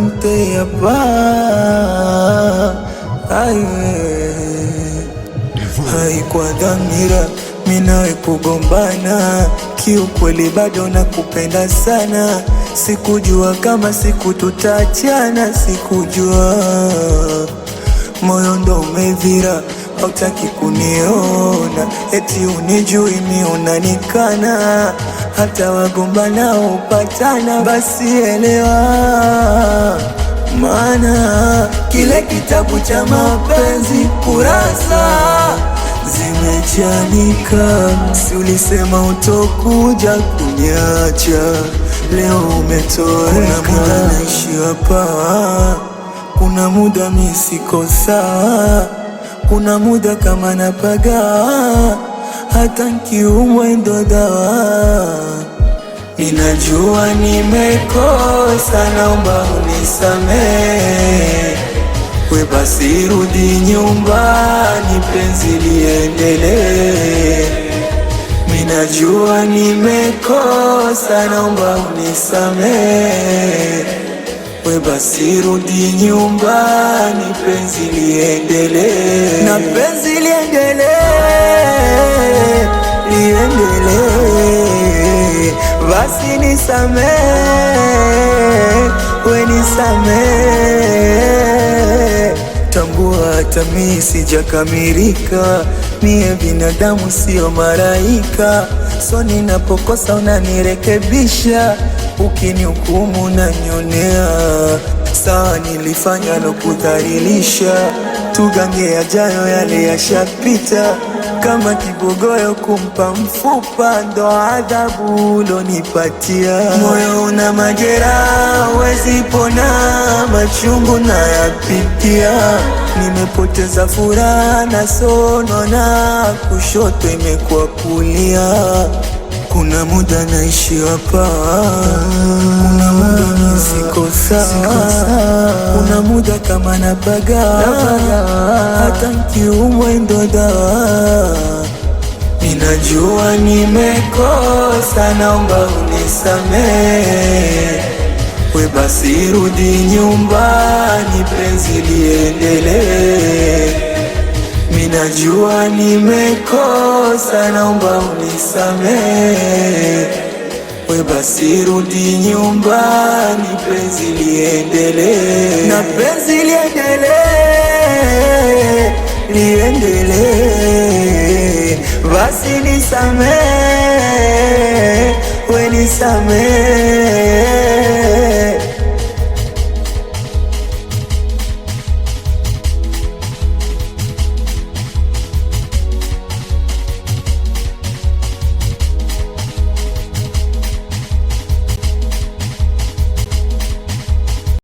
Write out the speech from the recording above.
asante yapa haikuwa dhamira mimi nawe kugombana, kiukweli bado nakupenda sana. Sikujua kama siku tutaachana, sikujua moyo ndo umevira, hautaki kuniona, eti unijui mimi unanikana, hata wagombana upatana. Basi elewa, maana kile kitabu cha mapenzi kurasa zimechanika. Si ulisema utokuja kuniacha, leo umetoweka. Kuna muda naishi hapa, kuna muda mimi siko sawa, kuna muda kama napaga, hata nikiumwa ndo dawa. Ninajua nimekosa, naomba unisamehe, we basi rudi nyumbani, penzi liendelee. Ninajua nimekosa, naomba unisamehe, we basi rudi nyumbani, penzi liendelee. Na penzi liendelee, liendelee. Basi nisamehe, we nisamehe. Tambua hata mimi sijakamilika, mie binadamu sio malaika. So ninapokosa unanirekebisha, ukinihukumu unanionea. Sawa nilifanya lokudhalilisha, tugange yajayo, yale yashapita. Kama kibogoyo kumpa mfupa, ndo adhabu ulonipatia. Moyo una majeraha, huwezi pona, machungu nayapitia. Nimepoteza furaha na sonona, kushoto imekuwa kulia. Kuna muda naishi hapa, kuna muda mimi siko sawa, kuna muda kama napaga, hata nikiumwa ndo dawa. Ninajua nimekosa, naomba unisamehe, we basi rudi nyumbani, penzi liendelee. Ninajua nimekosa, naomba unisamehe, we basi rudi nyumbani, penzi liendelee. Na penzi liendelee, liendelee. Basi nisamehe, we nisamehe.